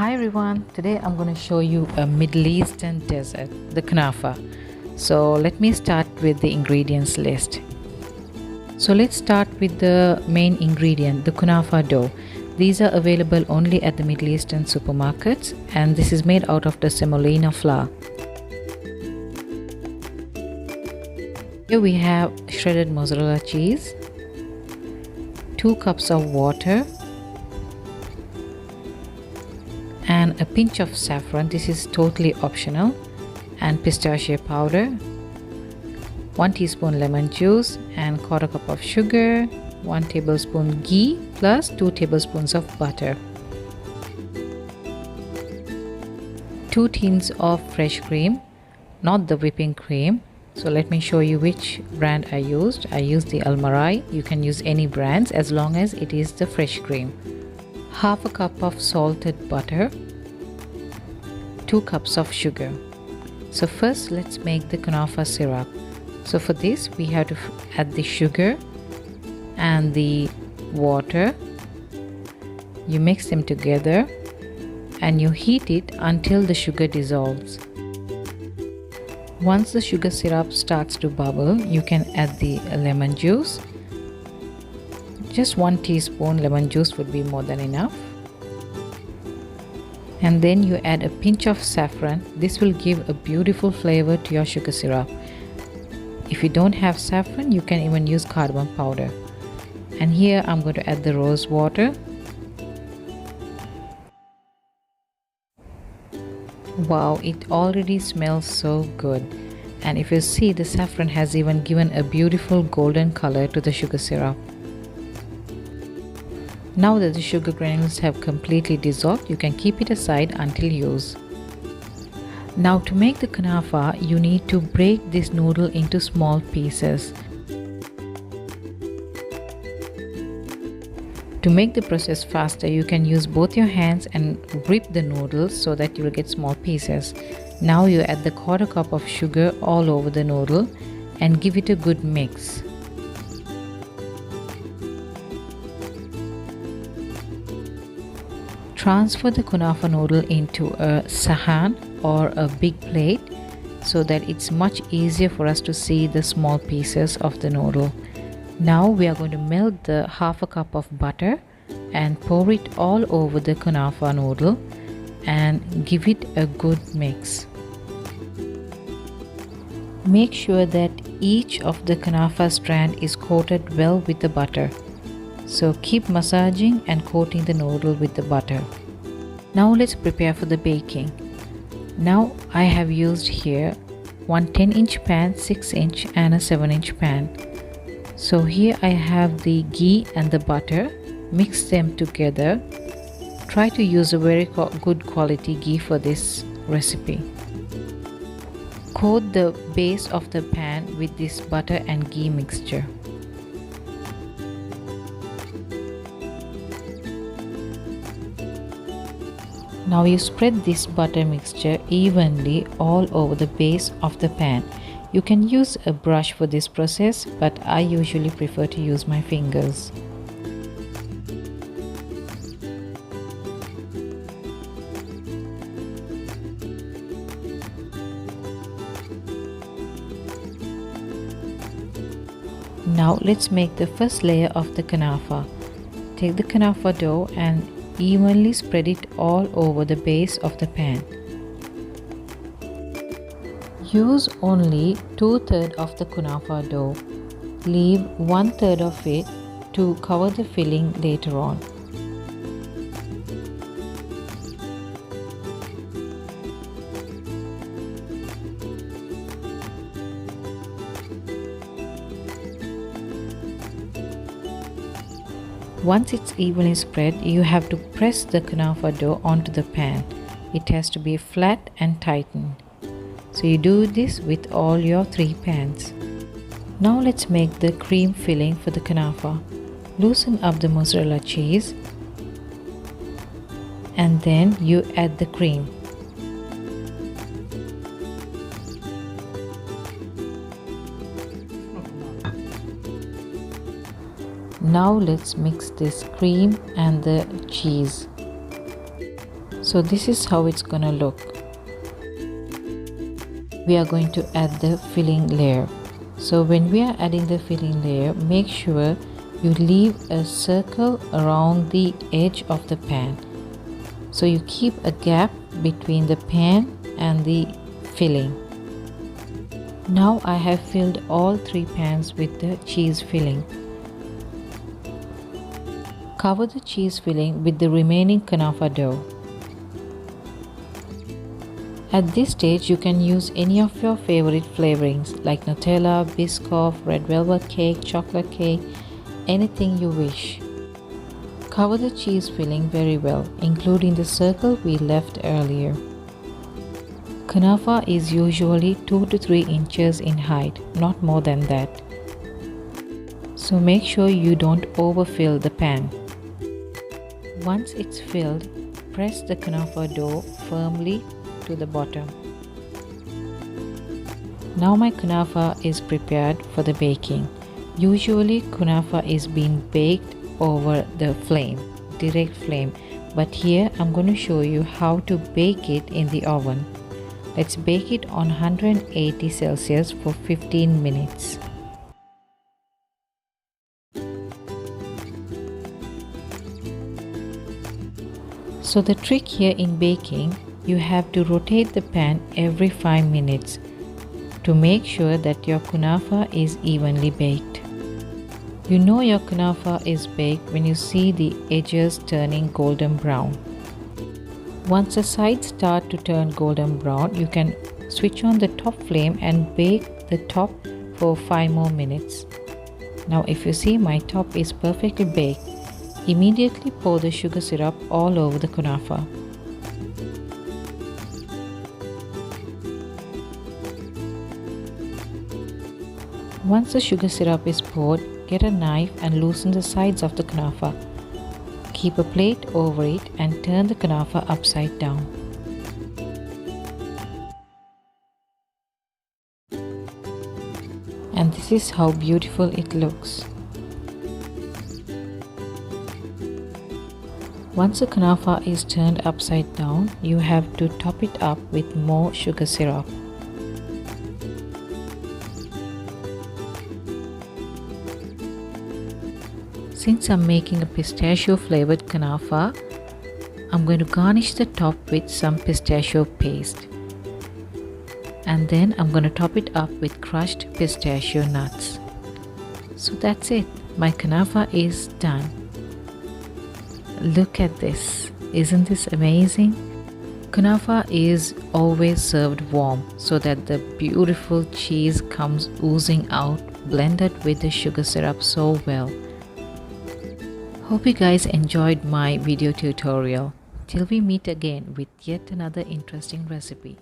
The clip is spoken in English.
Hi everyone, today I'm going to show you a Middle Eastern dessert, the kunafa. So let me start with the ingredients list. So let's start with the main ingredient, the kunafa dough. These are available only at the Middle Eastern supermarkets, and this is made out of the semolina flour. Here we have shredded mozzarella cheese, 2 cups of water, and a pinch of saffron. This is totally optional, and pistachio powder, 1 teaspoon lemon juice, and 1/4 cup of sugar, 1 tablespoon ghee plus 2 tablespoons of butter, 2 tins of fresh cream, not the whipping cream. So let me show you which brand I used. I used the Almarai. You can use any brands as long as it is the fresh cream. 1/2 cup of salted butter, 2 cups of sugar. So first let's make the kunafa syrup. So for this we have to add the sugar and the water. You mix them together and you heat it until the sugar dissolves. Once the sugar syrup starts to bubble, you can add the lemon juice. Just 1 teaspoon lemon juice would be more than enough. And then you add a pinch of saffron. This will give a beautiful flavor to your sugar syrup. If you don't have saffron, you can even use cardamom powder. And here I'm going to add the rose water. Wow, it already smells so good. And if you see, the saffron has even given a beautiful golden color to the sugar syrup. Now that the sugar granules have completely dissolved, you can keep it aside until use. Now to make the kunafa, you need to break this noodle into small pieces. To make the process faster, you can use both your hands and rip the noodles so that you will get small pieces. Now you add the 1/4 cup of sugar all over the noodle and give it a good mix. Transfer the kunafa noodle into a sahan or a big plate so that it's much easier for us to see the small pieces of the noodle. Now we are going to melt the 1/2 cup of butter and pour it all over the kunafa noodle and give it a good mix. Make sure that each of the kunafa strand is coated well with the butter. So keep massaging and coating the noodle with the butter. Now let's prepare for the baking. Now I have used here one 10-inch pan, 6-inch and a 7-inch pan. So here I have the ghee and the butter. Mix them together. Try to use a very good quality ghee for this recipe. Coat the base of the pan with this butter and ghee mixture. Now you spread this butter mixture evenly all over the base of the pan. You can use a brush for this process, but I usually prefer to use my fingers. Now let's make the first layer of the kunafa. Take the kunafa dough and evenly spread it all over the base of the pan. Use only 2/3 of the kunafa dough. Leave 1/3 of it to cover the filling later on. Once it's evenly spread, you have to press the kunafa dough onto the pan. It has to be flat and tightened. So you do this with all your 3 pans. Now let's make the cream filling for the kunafa. Loosen up the mozzarella cheese and then you add the cream. Now let's mix this cream and the cheese. So this is how it's gonna look. We are going to add the filling layer. So when we are adding the filling layer, make sure you leave a circle around the edge of the pan. So you keep a gap between the pan and the filling. Now I have filled all 3 pans with the cheese filling. Cover the cheese filling with the remaining kunafa dough. At this stage, you can use any of your favorite flavorings like Nutella, Biscoff, red velvet cake, chocolate cake, anything you wish. Cover the cheese filling very well, including the circle we left earlier. Kunafa is usually 2 to 3 inches in height, not more than that. So make sure you don't overfill the pan. Once it's filled, press the kunafa dough firmly to the bottom. Now my kunafa is prepared for the baking. Usually kunafa is being baked over the flame, direct flame, but here I'm going to show you how to bake it in the oven. Let's bake it on 180 Celsius for 15 minutes. So the trick here in baking, you have to rotate the pan every 5 minutes to make sure that your kunafa is evenly baked. You know your kunafa is baked when you see the edges turning golden brown. Once the sides start to turn golden brown, you can switch on the top flame and bake the top for 5 more minutes. Now if you see my top is perfectly baked, immediately pour the sugar syrup all over the kunafa. Once the sugar syrup is poured, get a knife and loosen the sides of the kunafa. Keep a plate over it and turn the kunafa upside down. And this is how beautiful it looks. Once the kunafa is turned upside down, you have to top it up with more sugar syrup. Since I'm making a pistachio flavored kunafa, I'm going to garnish the top with some pistachio paste. And then I'm going to top it up with crushed pistachio nuts. So that's it. My kunafa is done. Look at this. Isn't this amazing? Kunafa is always served warm so that the beautiful cheese comes oozing out, blended with the sugar syrup so well. Hope you guys enjoyed my video tutorial. Till we meet again with yet another interesting recipe.